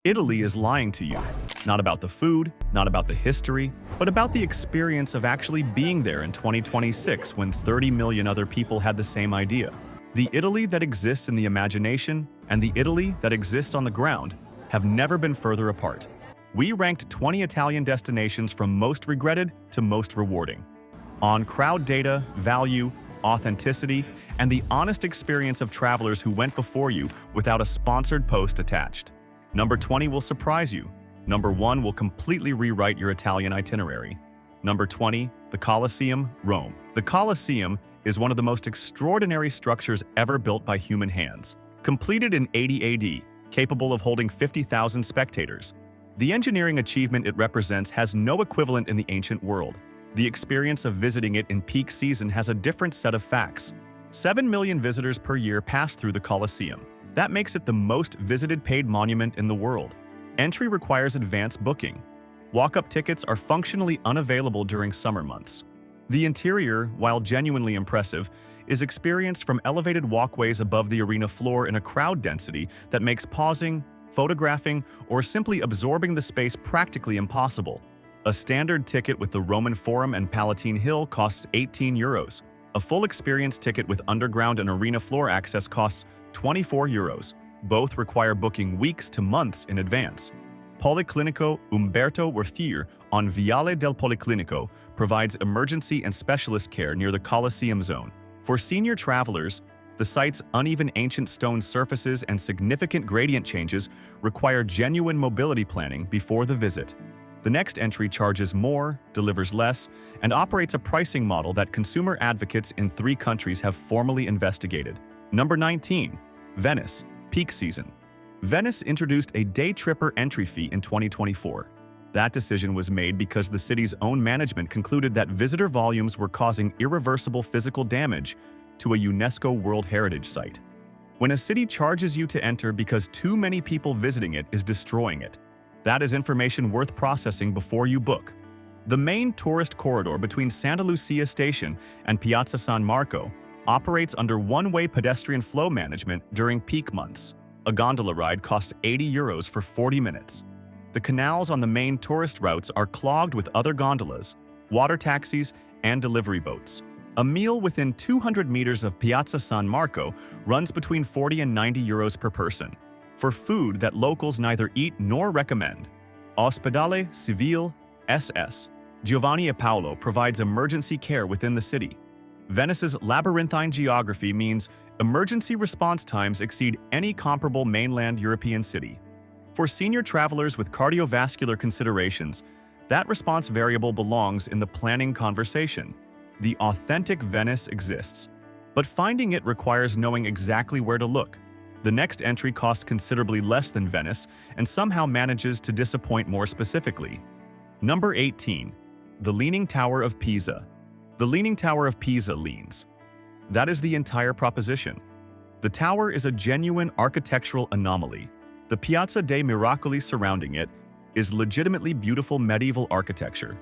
Italy is lying to you. Not about the food, not about the history, but about the experience of actually being there in 2026 when 30 million other people had the same idea. The Italy that exists in the imagination and the Italy that exists on the ground have never been further apart. We ranked 20 Italian destinations from most regretted to most rewarding, on crowd data, value, authenticity, and the honest experience of travelers who went before you without a sponsored post attached. Number 20 will surprise you. Number 1 will completely rewrite your Italian itinerary. Number 20, the Colosseum, Rome. The Colosseum is one of the most extraordinary structures ever built by human hands. Completed in 80 AD, capable of holding 50,000 spectators. The engineering achievement it represents has no equivalent in the ancient world. The experience of visiting it in peak season has a different set of facts. 7 million visitors per year pass through the Colosseum. That makes it the most visited paid monument in the world. Entry requires advance booking. Walk-up tickets are functionally unavailable during summer months. The interior, while genuinely impressive, is experienced from elevated walkways above the arena floor in a crowd density that makes pausing, photographing, or simply absorbing the space practically impossible. A standard ticket with the Roman Forum and Palatine Hill costs 18 euros. A full experience ticket with underground and arena floor access costs 24 euros. Both require booking weeks to months in advance. Policlinico Umberto Werthier on Viale del Policlinico provides emergency and specialist care near the Colosseum zone. For senior travelers, the site's uneven ancient stone surfaces and significant gradient changes require genuine mobility planning before the visit. The next entry charges more, delivers less, and operates a pricing model that consumer advocates in 3 countries have formally investigated. Number 19. Venice, peak season. Venice introduced a day tripper entry fee in 2024. That decision was made because the city's own management concluded that visitor volumes were causing irreversible physical damage to a UNESCO World Heritage Site. When a city charges you to enter because too many people visiting it is destroying it, that is information worth processing before you book. The main tourist corridor between Santa Lucia Station and Piazza San Marco operates under one-way pedestrian flow management during peak months. A gondola ride costs 80 euros for 40 minutes. The canals on the main tourist routes are clogged with other gondolas, water taxis, and delivery boats. A meal within 200 meters of Piazza San Marco runs between 40 and 90 euros per person, for food that locals neither eat nor recommend. Ospedale Civile SS Giovanni e Paolo provides emergency care within the city. Venice's labyrinthine geography means emergency response times exceed any comparable mainland European city. For senior travelers with cardiovascular considerations, that response variable belongs in the planning conversation. The authentic Venice exists, but finding it requires knowing exactly where to look. The next entry costs considerably less than Venice and somehow manages to disappoint more specifically. Number 18. The Leaning Tower of Pisa. The Leaning Tower of Pisa leans. That is the entire proposition. The tower is a genuine architectural anomaly. The Piazza dei Miracoli surrounding it is legitimately beautiful medieval architecture.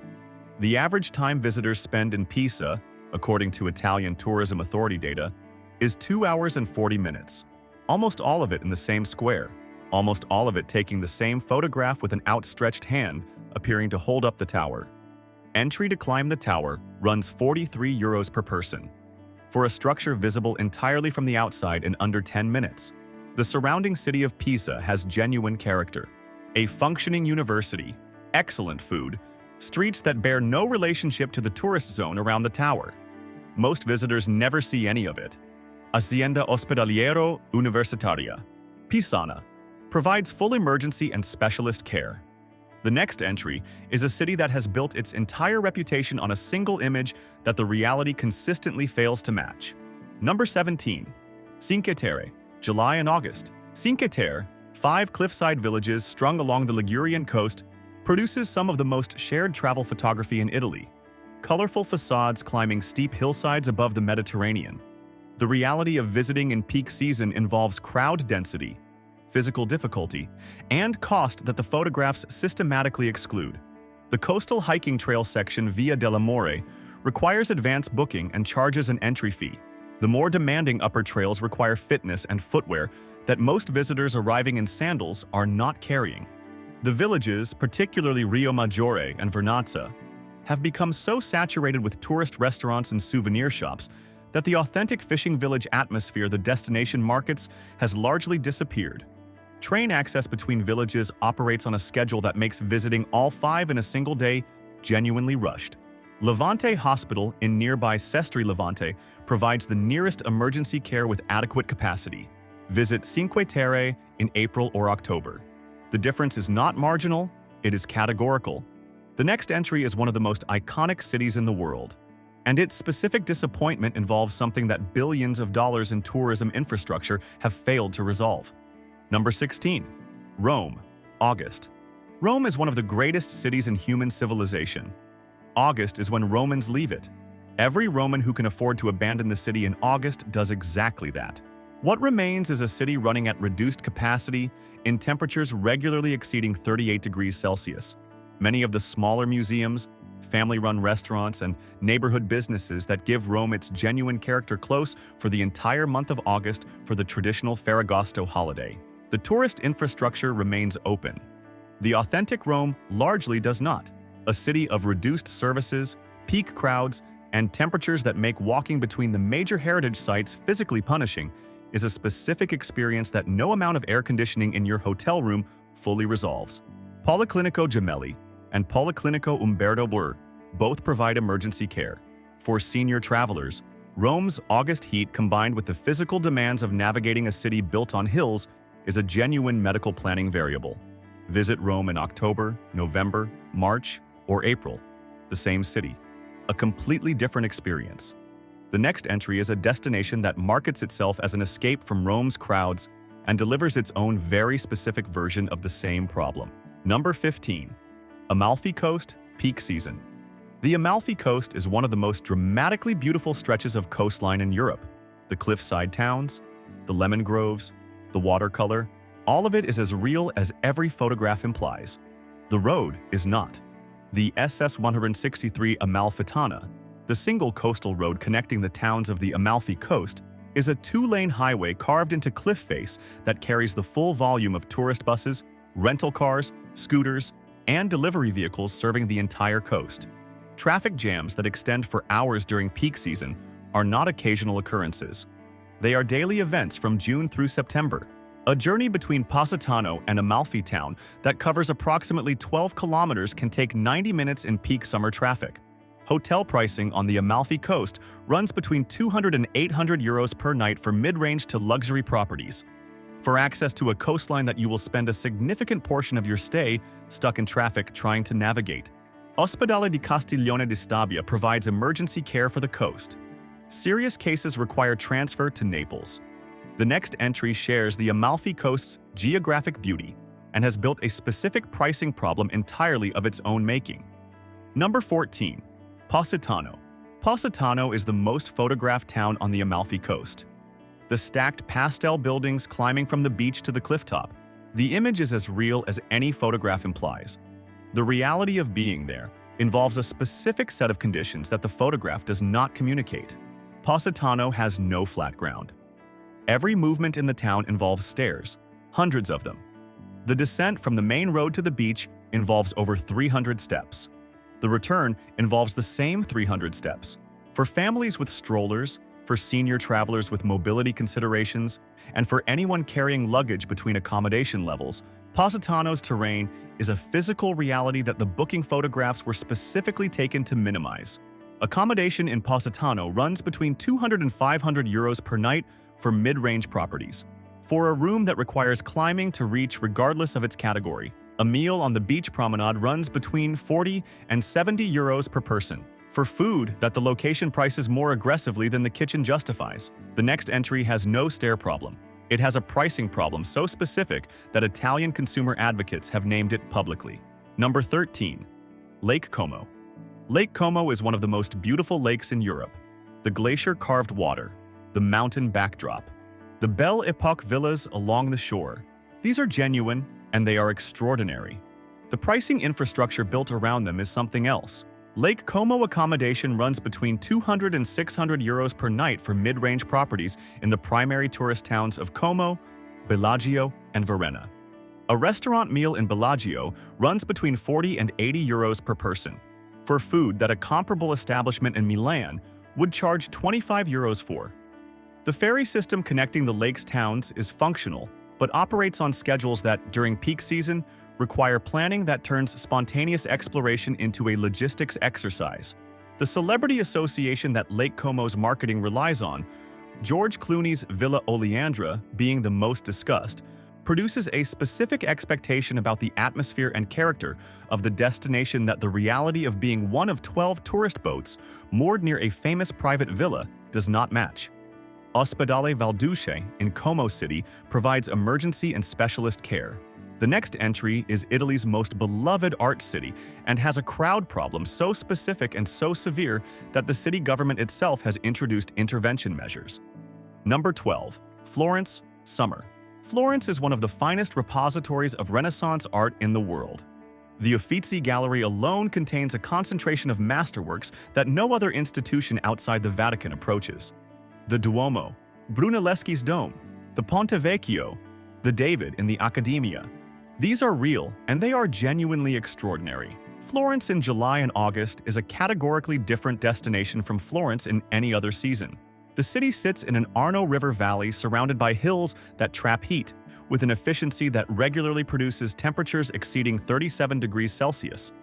The average time visitors spend in Pisa, according to Italian Tourism Authority data, is 2 hours and 40 minutes. Almost all of it in the same square, almost all of it taking the same photograph with an outstretched hand appearing to hold up the tower. Entry to climb the tower runs 43 euros per person. For a structure visible entirely from the outside in under 10 minutes, the surrounding city of Pisa has genuine character. A functioning university, excellent food, streets that bear no relationship to the tourist zone around the tower. Most visitors never see any of it. Azienda Ospedaliero Universitaria, Pisana, provides full emergency and specialist care. The next entry is a city that has built its entire reputation on a single image that the reality consistently fails to match. Number 17. Cinque Terre, July and August. Cinque Terre, 5 cliffside villages strung along the Ligurian coast, produces some of the most shared travel photography in Italy. Colorful facades climbing steep hillsides above the Mediterranean. The reality of visiting in peak season involves crowd density, physical difficulty, and cost that the photographs systematically exclude. The coastal hiking trail section Via dell'Amore requires advance booking and charges an entry fee. The more demanding upper trails require fitness and footwear that most visitors arriving in sandals are not carrying. The villages, particularly Rio Maggiore and Vernazza, have become so saturated with tourist restaurants and souvenir shops that the authentic fishing village atmosphere the destination markets has largely disappeared. Train access between villages operates on a schedule that makes visiting all 5 in a single day genuinely rushed. Levante Hospital in nearby Sestri Levante provides the nearest emergency care with adequate capacity. Visit Cinque Terre in April or October. The difference is not marginal, it is categorical. The next entry is one of the most iconic cities in the world, and its specific disappointment involves something that billions of dollars in tourism infrastructure have failed to resolve. Number 16. Rome, August. Rome is one of the greatest cities in human civilization. August is when Romans leave it. Every Roman who can afford to abandon the city in August does exactly that. What remains is a city running at reduced capacity, in temperatures regularly exceeding 38 degrees Celsius. Many of the smaller museums, family-run restaurants, and neighborhood businesses that give Rome its genuine character close for the entire month of August for the traditional Ferragosto holiday. The tourist infrastructure remains open. The authentic Rome largely does not. A city of reduced services, peak crowds, and temperatures that make walking between the major heritage sites physically punishing is a specific experience that no amount of air conditioning in your hotel room fully resolves. Policlinico Gemelli and Policlinico Umberto Bur both provide emergency care. For senior travelers, Rome's August heat combined with the physical demands of navigating a city built on hills is a genuine medical planning variable. Visit Rome in October, November, March, or April, the same city. A completely different experience. The next entry is a destination that markets itself as an escape from Rome's crowds and delivers its own very specific version of the same problem. Number 15. Amalfi Coast, peak season. The Amalfi Coast is one of the most dramatically beautiful stretches of coastline in Europe. The cliffside towns, the lemon groves, the watercolor, all of it is as real as every photograph implies. The road is not. The SS 163 Amalfitana, the single coastal road connecting the towns of the Amalfi Coast, is a 2-lane highway carved into cliff face that carries the full volume of tourist buses, rental cars, scooters, and delivery vehicles serving the entire coast. Traffic jams that extend for hours during peak season are not occasional occurrences. They are daily events from June through September. A journey between Positano and Amalfi town that covers approximately 12 kilometers can take 90 minutes in peak summer traffic. Hotel pricing on the Amalfi Coast runs between 200 and 800 euros per night for mid-range to luxury properties. For access to a coastline that you will spend a significant portion of your stay stuck in traffic trying to navigate, Ospedale di Castiglione di Stabia provides emergency care for the coast. Serious cases require transfer to Naples. The next entry shares the Amalfi Coast's geographic beauty and has built a specific pricing problem entirely of its own making. Number 14. Positano. Positano is the most photographed town on the Amalfi Coast. The stacked pastel buildings climbing from the beach to the clifftop. The image is as real as any photograph implies. The reality of being there involves a specific set of conditions that the photograph does not communicate. Positano has no flat ground. Every movement in the town involves stairs, hundreds of them. The descent from the main road to the beach involves over 300 steps. The return involves the same 300 steps. For families with strollers, for senior travelers with mobility considerations, and for anyone carrying luggage between accommodation levels, Positano's terrain is a physical reality that the booking photographs were specifically taken to minimize. Accommodation in Positano runs between 200 and 500 euros per night for mid-range properties. For a room that requires climbing to reach regardless of its category, a meal on the beach promenade runs between 40 and 70 euros per person. For food that the location prices more aggressively than the kitchen justifies, the next entry has no stair problem. It has a pricing problem so specific that Italian consumer advocates have named it publicly. Number 13. Lake Como. Lake Como is one of the most beautiful lakes in Europe. The glacier-carved water, the mountain backdrop, the Belle Epoque villas along the shore. These are genuine, and they are extraordinary. The pricing infrastructure built around them is something else. Lake Como accommodation runs between 200 and 600 euros per night for mid-range properties in the primary tourist towns of Como, Bellagio, and Verona. A restaurant meal in Bellagio runs between 40 and 80 euros per person, for food that a comparable establishment in Milan would charge 25 euros for. The ferry system connecting the lake's towns is functional, but operates on schedules that, during peak season, require planning that turns spontaneous exploration into a logistics exercise. The celebrity association that Lake Como's marketing relies on, George Clooney's Villa Oleandra being the most discussed, produces a specific expectation about the atmosphere and character of the destination that the reality of being one of 12 tourist boats moored near a famous private villa does not match. Ospedale Valduce in Como City provides emergency and specialist care. The next entry is Italy's most beloved art city and has a crowd problem so specific and so severe that the city government itself has introduced intervention measures. Number 12. Florence, Summer. Florence is one of the finest repositories of Renaissance art in the world. The Uffizi Gallery alone contains a concentration of masterworks that no other institution outside the Vatican approaches. The Duomo, Brunelleschi's Dome, the Ponte Vecchio, the David in the Accademia. These are real, and they are genuinely extraordinary. Florence in July and August is a categorically different destination from Florence in any other season. The city sits in an Arno River valley surrounded by hills that trap heat, with an efficiency that regularly produces temperatures exceeding 37 degrees Celsius.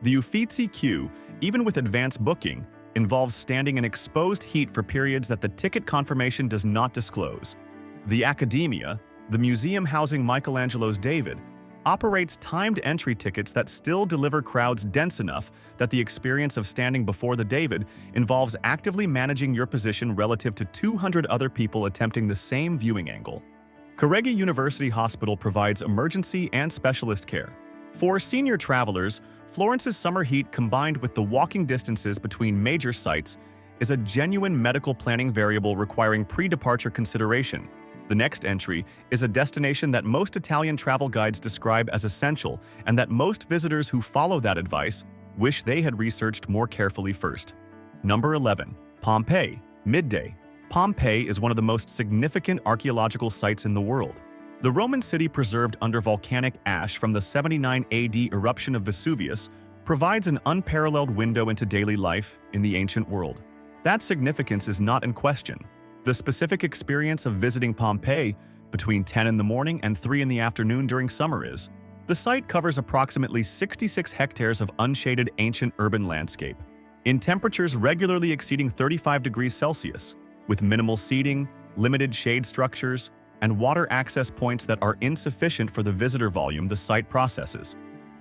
The Uffizi queue, even with advanced booking, involves standing in exposed heat for periods that the ticket confirmation does not disclose. The Accademia, the museum housing Michelangelo's David, operates timed entry tickets that still deliver crowds dense enough that the experience of standing before the David involves actively managing your position relative to 200 other people attempting the same viewing angle. Careggi University Hospital provides emergency and specialist care. For senior travelers, Florence's summer heat combined with the walking distances between major sites is a genuine medical planning variable requiring pre-departure consideration. The next entry is a destination that most Italian travel guides describe as essential and that most visitors who follow that advice wish they had researched more carefully first. Number 11. Pompeii, Midday. Pompeii is one of the most significant archaeological sites in the world. The Roman city preserved under volcanic ash from the 79 AD eruption of Vesuvius provides an unparalleled window into daily life in the ancient world. That significance is not in question. The specific experience of visiting Pompeii between 10 in the morning and 3 in the afternoon during summer is. The site covers approximately 66 hectares of unshaded ancient urban landscape, in temperatures regularly exceeding 35 degrees Celsius, with minimal seating, limited shade structures, and water access points that are insufficient for the visitor volume the site processes.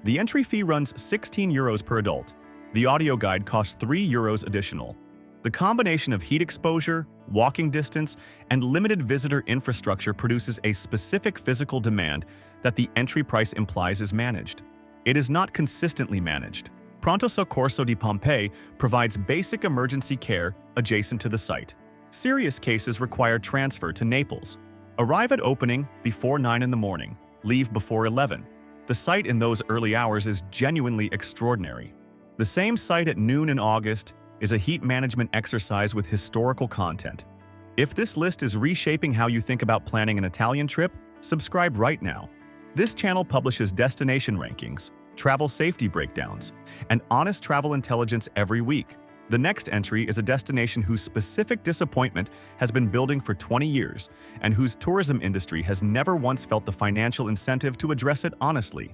The entry fee runs 16 euros per adult. The audio guide costs 3 euros additional. The combination of heat exposure, walking distance, and limited visitor infrastructure produces a specific physical demand that the entry price implies is managed. It is not consistently managed. Pronto Soccorso di Pompeii provides basic emergency care adjacent to the site. Serious cases require transfer to Naples. Arrive at opening before 9 in the morning, leave before 11. The site in those early hours is genuinely extraordinary. The same site at noon in August is a heat management exercise with historical content. If this list is reshaping how you think about planning an Italian trip, subscribe right now. This channel publishes destination rankings, travel safety breakdowns, and honest travel intelligence every week. The next entry is a destination whose specific disappointment has been building for 20 years and whose tourism industry has never once felt the financial incentive to address it honestly.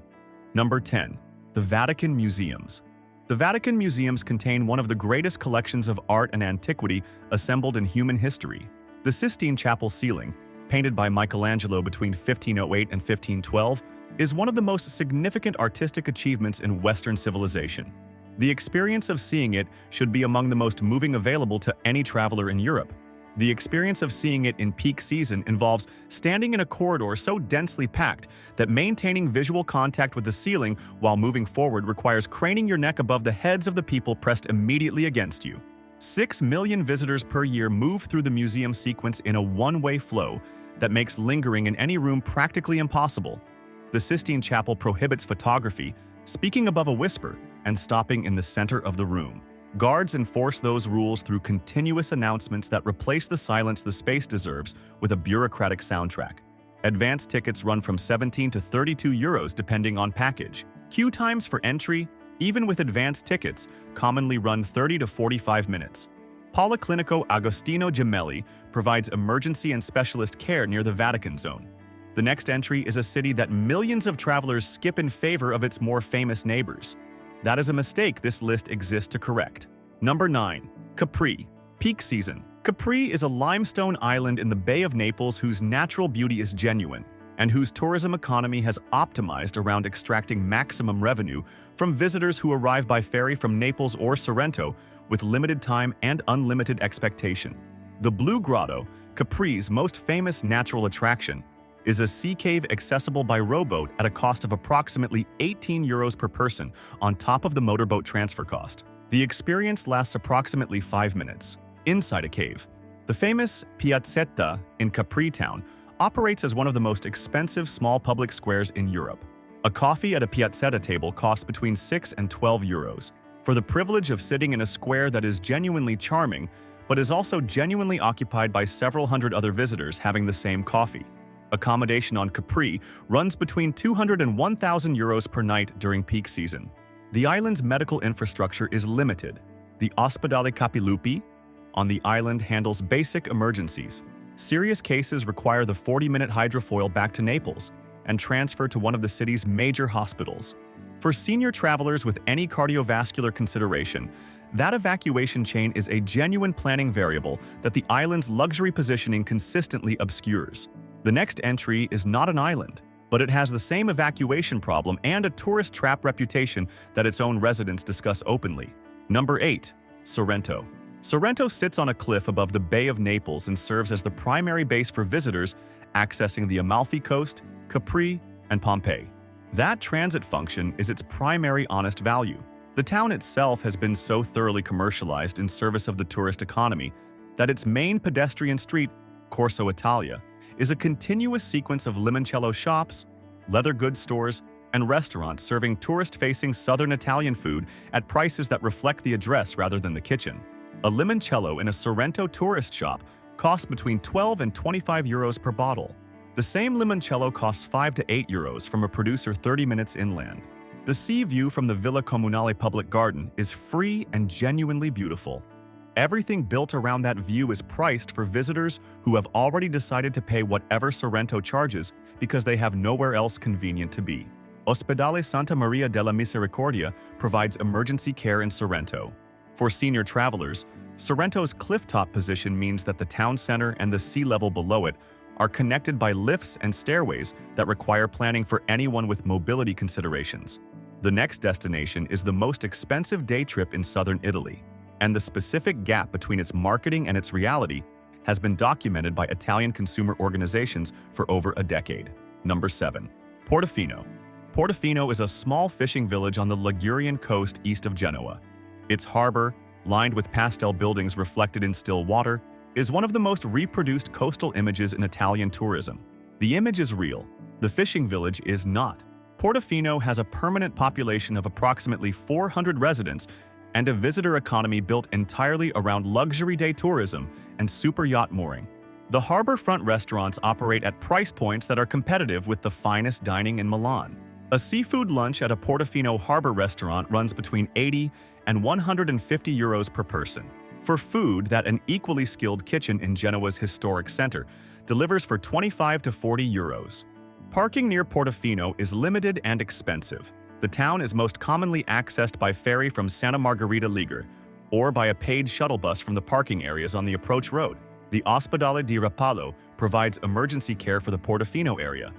Number 10. The Vatican Museums. The Vatican Museums contain one of the greatest collections of art and antiquity assembled in human history. The Sistine Chapel ceiling, painted by Michelangelo between 1508 and 1512, is one of the most significant artistic achievements in Western civilization. The experience of seeing it should be among the most moving available to any traveler in Europe. The experience of seeing it in peak season involves standing in a corridor so densely packed that maintaining visual contact with the ceiling while moving forward requires craning your neck above the heads of the people pressed immediately against you. 6 million visitors per year move through the museum sequence in a one-way flow that makes lingering in any room practically impossible. The Sistine Chapel prohibits photography, speaking above a whisper, and stopping in the center of the room. Guards enforce those rules through continuous announcements that replace the silence the space deserves with a bureaucratic soundtrack. Advance tickets run from 17 to 32 euros depending on package. Queue times for entry, even with advanced tickets, commonly run 30 to 45 minutes. Policlinico Agostino Gemelli provides emergency and specialist care near the Vatican zone. The next entry is a city that millions of travelers skip in favor of its more famous neighbors. That is a mistake this list exists to correct. Number 9. Capri. Peak season. Capri is a limestone island in the Bay of Naples whose natural beauty is genuine, and whose tourism economy has optimized around extracting maximum revenue from visitors who arrive by ferry from Naples or Sorrento with limited time and unlimited expectation. The Blue Grotto, Capri's most famous natural attraction, is a sea cave accessible by rowboat at a cost of approximately 18 euros per person on top of the motorboat transfer cost. The experience lasts approximately 5 minutes. Inside a cave, the famous Piazzetta in Capri town operates as one of the most expensive small public squares in Europe. A coffee at a piazzetta table costs between 6 and 12 euros. For the privilege of sitting in a square that is genuinely charming, but is also genuinely occupied by several hundred other visitors having the same coffee. Accommodation on Capri runs between 200 and 1,000 euros per night during peak season. The island's medical infrastructure is limited. The Ospedale Capilupi on the island handles basic emergencies. Serious cases require the 40-minute hydrofoil back to Naples and transfer to one of the city's major hospitals. For senior travelers with any cardiovascular consideration, that evacuation chain is a genuine planning variable that the island's luxury positioning consistently obscures. The next entry is not an island, but it has the same evacuation problem and a tourist trap reputation that its own residents discuss openly. Number 8. Sorrento. Sorrento sits on a cliff above the Bay of Naples and serves as the primary base for visitors accessing the Amalfi Coast, Capri, and Pompeii. That transit function is its primary honest value. The town itself has been so thoroughly commercialized in service of the tourist economy that its main pedestrian street, Corso Italia, is a continuous sequence of limoncello shops, leather goods stores, and restaurants serving tourist-facing southern Italian food at prices that reflect the address rather than the kitchen. A limoncello in a Sorrento tourist shop costs between 12 and 25 euros per bottle. The same limoncello costs 5 to 8 euros from a producer 30 minutes inland. The sea view from the Villa Comunale public garden is free and genuinely beautiful. Everything built around that view is priced for visitors who have already decided to pay whatever Sorrento charges because they have nowhere else convenient to be. Ospedale Santa Maria della Misericordia provides emergency care in Sorrento. For senior travelers, Sorrento's clifftop position means that the town center and the sea level below it are connected by lifts and stairways that require planning for anyone with mobility considerations. The next destination is the most expensive day trip in southern Italy, and the specific gap between its marketing and its reality has been documented by Italian consumer organizations for over a decade. Number 7. Portofino. Portofino is a small fishing village on the Ligurian coast east of Genoa. Its harbor, lined with pastel buildings reflected in still water, is one of the most reproduced coastal images in Italian tourism. The image is real. The fishing village is not. Portofino has a permanent population of approximately 400 residents and a visitor economy built entirely around luxury day tourism and super yacht mooring. The harborfront restaurants operate at price points that are competitive with the finest dining in Milan. A seafood lunch at a Portofino harbor restaurant runs between 80 and 150 euros per person. For food that an equally skilled kitchen in Genoa's historic center delivers for 25 to 40 euros. Parking near Portofino is limited and expensive. The town is most commonly accessed by ferry from Santa Margherita Ligure, or by a paid shuttle bus from the parking areas on the approach road. The Ospedale di Rapallo provides emergency care for the Portofino area.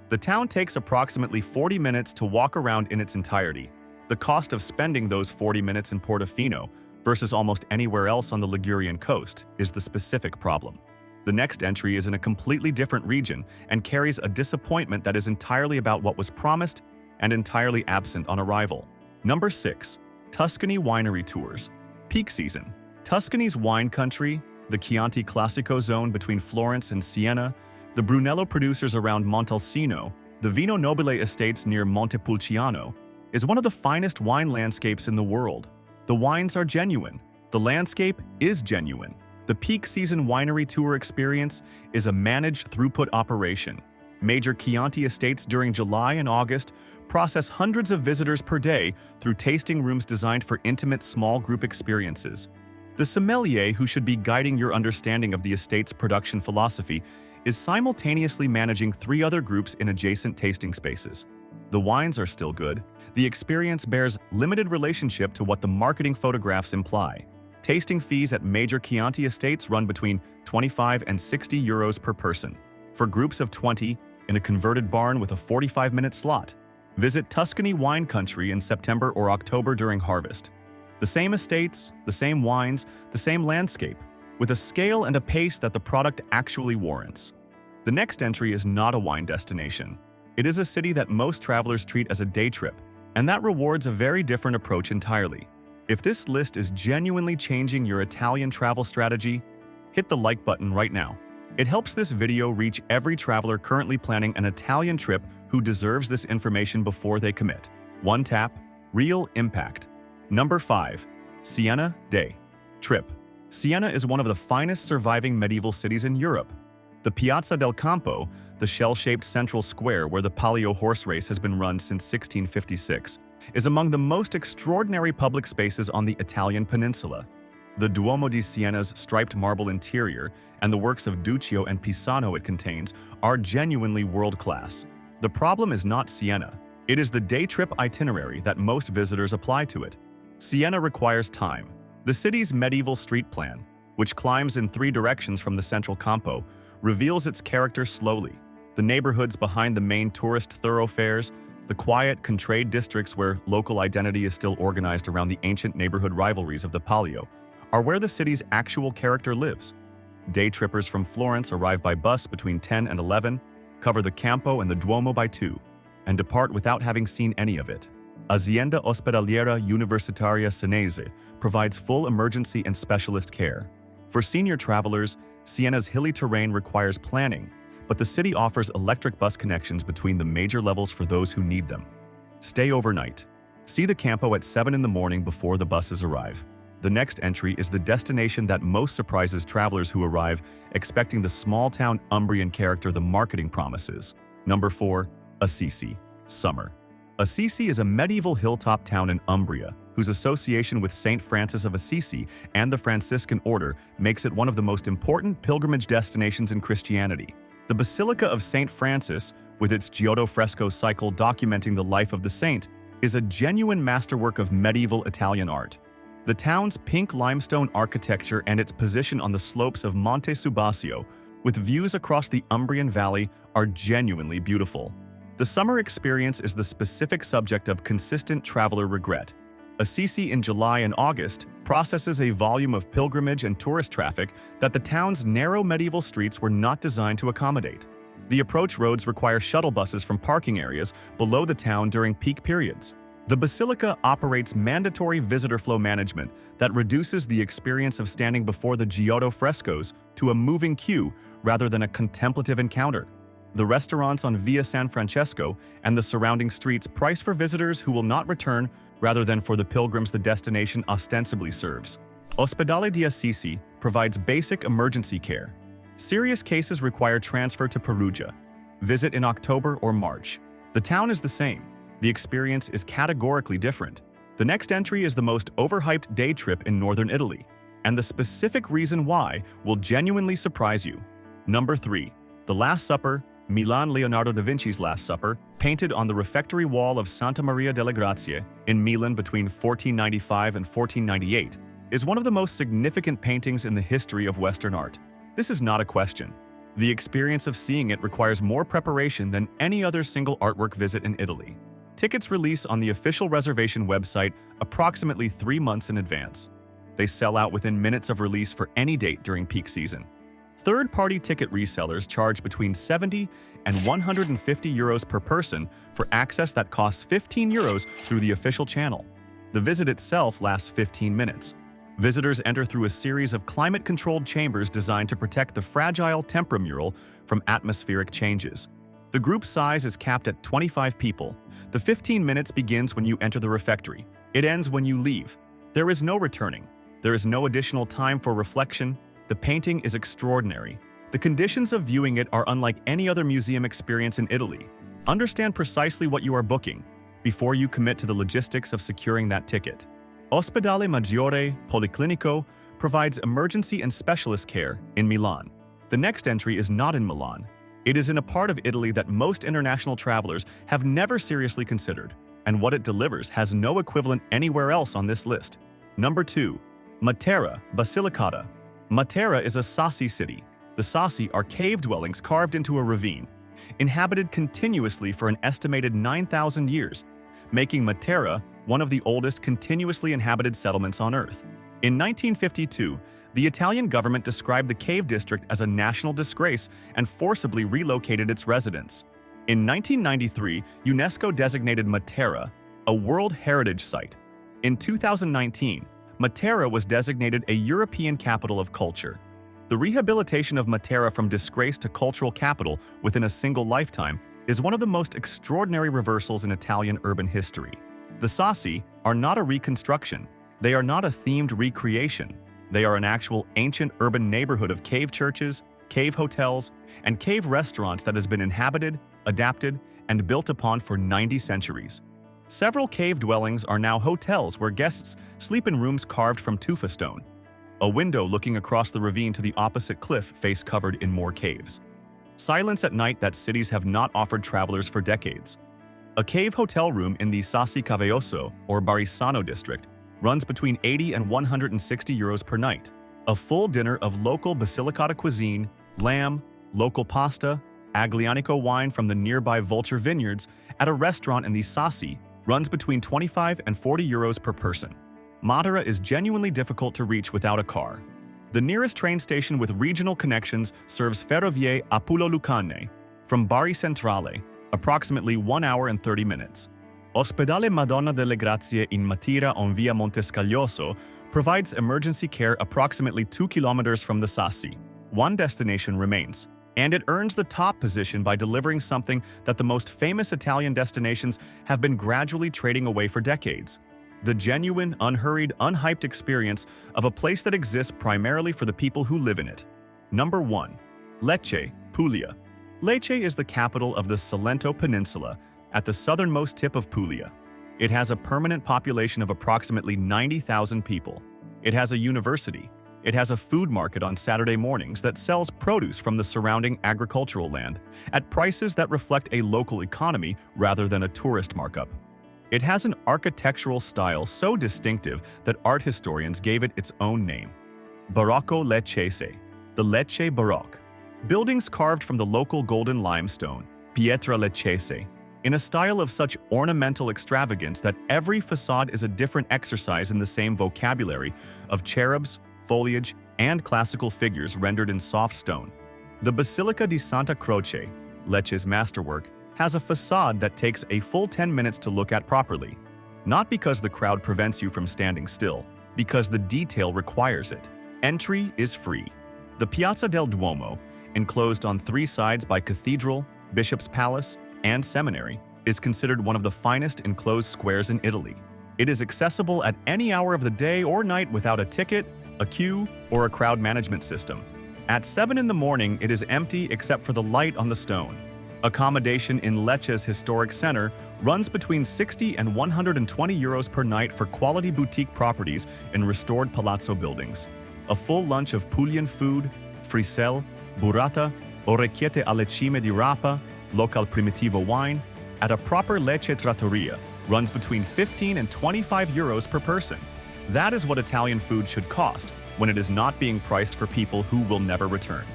The town takes approximately 40 minutes to walk around in its entirety. The cost of spending those 40 minutes in Portofino versus almost anywhere else on the Ligurian coast is the specific problem. The next entry is in a completely different region and carries a disappointment that is entirely about what was promised and entirely absent on arrival. Number 6. Tuscany winery tours. Peak season. Tuscany's wine country, the Chianti Classico zone between Florence and Siena, the Brunello producers around Montalcino, the Vino Nobile estates near Montepulciano, is one of the finest wine landscapes in the world. The wines are genuine. The landscape is genuine. The peak season winery tour experience is a managed throughput operation. Major Chianti estates during July and August process hundreds of visitors per day through tasting rooms designed for intimate small group experiences. The sommelier, who should be guiding your understanding of the estate's production philosophy, is simultaneously managing 3 other groups in adjacent tasting spaces. The wines are still good. The experience bears limited relationship to what the marketing photographs imply. Tasting fees at major Chianti estates run between 25 and 60 euros per person. For groups of 20, in a converted barn with a 45-minute slot. Visit Tuscany wine country in September or October during harvest. The same estates, the same wines, the same landscape, with a scale and a pace that the product actually warrants. The next entry is not a wine destination. It is a city that most travelers treat as a day trip, and that rewards a very different approach entirely. If this list is genuinely changing your Italian travel strategy, hit the like button right now. It helps this video reach every traveler currently planning an Italian trip who deserves this information before they commit. One tap, real impact. Number 5. Siena Day Trip. Siena is one of the finest surviving medieval cities in Europe. The Piazza del Campo, the shell-shaped central square where the Palio horse race has been run since 1656, is among the most extraordinary public spaces on the Italian peninsula. The Duomo di Siena's striped marble interior and the works of Duccio and Pisano it contains are genuinely world-class. The problem is not Siena. It is the day trip itinerary that most visitors apply to it. Siena requires time. The city's medieval street plan, which climbs in 3 directions from the central Campo, reveals its character slowly. The neighborhoods behind the main tourist thoroughfares, the quiet, contrade districts where local identity is still organized around the ancient neighborhood rivalries of the Palio, are where the city's actual character lives. Day trippers from Florence arrive by bus between 10 and 11, cover the Campo and the Duomo by 2, and depart without having seen any of it. Azienda Ospedaliera Universitaria Senese provides full emergency and specialist care. For senior travelers, Siena's hilly terrain requires planning, but the city offers electric bus connections between the major levels for those who need them. Stay overnight. See the Campo at 7 in the morning before the buses arrive. The next entry is the destination that most surprises travelers who arrive expecting the small-town Umbrian character the marketing promises. Number 4. Assisi. Summer. Assisi is a medieval hilltop town in Umbria, whose association with Saint Francis of Assisi and the Franciscan order makes it one of the most important pilgrimage destinations in Christianity. The Basilica of Saint Francis, with its Giotto fresco cycle documenting the life of the saint, is a genuine masterwork of medieval Italian art. The town's pink limestone architecture and its position on the slopes of Monte Subasio, with views across the Umbrian Valley, are genuinely beautiful. The summer experience is the specific subject of consistent traveler regret. Assisi in July and August processes a volume of pilgrimage and tourist traffic that the town's narrow medieval streets were not designed to accommodate. The approach roads require shuttle buses from parking areas below the town during peak periods. The Basilica operates mandatory visitor flow management that reduces the experience of standing before the Giotto frescoes to a moving queue rather than a contemplative encounter. The restaurants on Via San Francesco and the surrounding streets price for visitors who will not return rather than for the pilgrims the destination ostensibly serves. Ospedale di Assisi provides basic emergency care. Serious cases require transfer to Perugia. Visit in October or March. The town is the same. The experience is categorically different. The next entry is the most overhyped day trip in northern Italy, and the specific reason why will genuinely surprise you. Number 3. The Last Supper, Milan. Leonardo da Vinci's Last Supper, painted on the refectory wall of Santa Maria delle Grazie in Milan between 1495 and 1498, is one of the most significant paintings in the history of Western art. This is not a question. The experience of seeing it requires more preparation than any other single artwork visit in Italy. Tickets release on the official reservation website approximately 3 months in advance. They sell out within minutes of release for any date during peak season. Third-party ticket resellers charge between 70 and 150 euros per person for access that costs 15 euros through the official channel. The visit itself lasts 15 minutes. Visitors enter through a series of climate-controlled chambers designed to protect the fragile tempera mural from atmospheric changes. The group size is capped at 25 people. The 15 minutes begins when you enter the refectory. It ends when you leave. There is no returning. There is no additional time for reflection. The painting is extraordinary. The conditions of viewing it are unlike any other museum experience in Italy. Understand precisely what you are booking before you commit to the logistics of securing that ticket. Ospedale Maggiore Policlinico provides emergency and specialist care in Milan. The next entry is not in Milan. It is in a part of Italy that most international travelers have never seriously considered, and what it delivers has no equivalent anywhere else on this list. Number 2. Matera, Basilicata. Matera is a Sassi city. The Sassi are cave dwellings carved into a ravine, inhabited continuously for an estimated 9,000 years, making Matera one of the oldest continuously inhabited settlements on Earth. In 1952, the Italian government described the cave district as a national disgrace and forcibly relocated its residents. In 1993, UNESCO designated Matera a World Heritage Site. In 2019, Matera was designated a European Capital of Culture. The rehabilitation of Matera from disgrace to cultural capital within a single lifetime is one of the most extraordinary reversals in Italian urban history. The Sassi are not a reconstruction. They are not a themed recreation. They are an actual ancient urban neighborhood of cave churches, cave hotels, and cave restaurants that has been inhabited, adapted, and built upon for 90 centuries. Several cave dwellings are now hotels where guests sleep in rooms carved from tufa stone. A window looking across the ravine to the opposite cliff face covered in more caves. Silence at night that cities have not offered travelers for decades. A cave hotel room in the Sassi Caveoso, or Barisano district, runs between 80 and 160 euros per night. A full dinner of local Basilicata cuisine, lamb, local pasta, Aglianico wine from the nearby Vulture Vineyards at a restaurant in the Sassi runs between 25 and 40 euros per person. Matera is genuinely difficult to reach without a car. The nearest train station with regional connections serves Ferrovie Apullo Lucane from Bari Centrale, approximately 1 hour and 30 minutes. Ospedale Madonna delle Grazie in Matera on Via Montescaglioso provides emergency care approximately 2 kilometers from the Sassi. One destination remains, and it earns the top position by delivering something that the most famous Italian destinations have been gradually trading away for decades: the genuine, unhurried, unhyped experience of a place that exists primarily for the people who live in it. Number 1. Lecce, Puglia. Lecce is the capital of the Sorrento Peninsula at the southernmost tip of Puglia. It has a permanent population of approximately 90,000 people. It has a university. It has a food market on Saturday mornings that sells produce from the surrounding agricultural land at prices that reflect a local economy rather than a tourist markup. It has an architectural style so distinctive that art historians gave it its own name: Barocco Leccese, the Lecce Baroque. Buildings carved from the local golden limestone, Pietra Leccese, in a style of such ornamental extravagance that every facade is a different exercise in the same vocabulary of cherubs, foliage, and classical figures rendered in soft stone. The Basilica di Santa Croce, Lecce's masterwork, has a facade that takes a full 10 minutes to look at properly. Not because the crowd prevents you from standing still, because the detail requires it. Entry is free. The Piazza del Duomo, enclosed on 3 sides by cathedral, bishop's palace, and seminary, is considered one of the finest enclosed squares in Italy. It is accessible at any hour of the day or night without a ticket, a queue, or a crowd management system. At 7 in the morning, it is empty except for the light on the stone. Accommodation in Lecce's historic center runs between 60 and 120 euros per night for quality boutique properties in restored palazzo buildings. A full lunch of Puglian food, friselle, burrata, orecchiette alle cime di rapa, local primitivo wine, at a proper Lecce trattoria runs between 15 and 25 euros per person. That is what Italian food should cost when it is not being priced for people who will never return.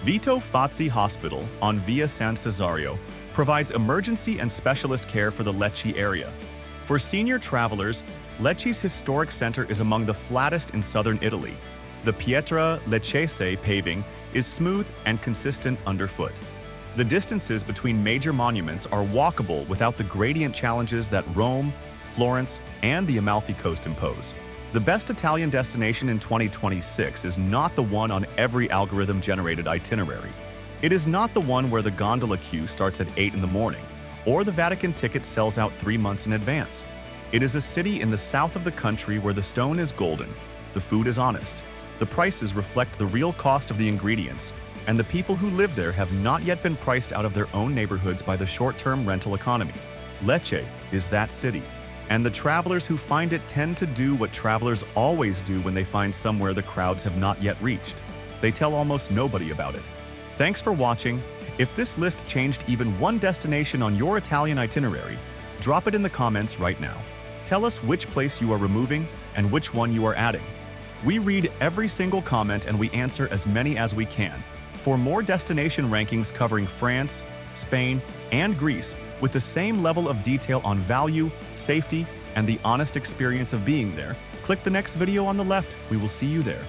Vito Fazzi Hospital on Via San Cesario provides emergency and specialist care for the Lecce area. For senior travelers, Lecce's historic center is among the flattest in southern Italy. The Pietra Leccese paving is smooth and consistent underfoot. The distances between major monuments are walkable without the gradient challenges that Rome, Florence, and the Amalfi Coast impose. The best Italian destination in 2026 is not the one on every algorithm-generated itinerary. It is not the one where the gondola queue starts at 8 in the morning, or the Vatican ticket sells out 3 months in advance. It is a city in the south of the country where the stone is golden, the food is honest, the prices reflect the real cost of the ingredients, and the people who live there have not yet been priced out of their own neighborhoods by the short-term rental economy. Lecce is that city, and the travelers who find it tend to do what travelers always do when they find somewhere the crowds have not yet reached. They tell almost nobody about it. Thanks for watching. If this list changed even one destination on your Italian itinerary, drop it in the comments right now. Tell us which place you are removing and which one you are adding. We read every single comment and we answer as many as we can. For more destination rankings covering France, Spain, and Greece with the same level of detail on value, safety, and the honest experience of being there, click the next video on the left. We will see you there.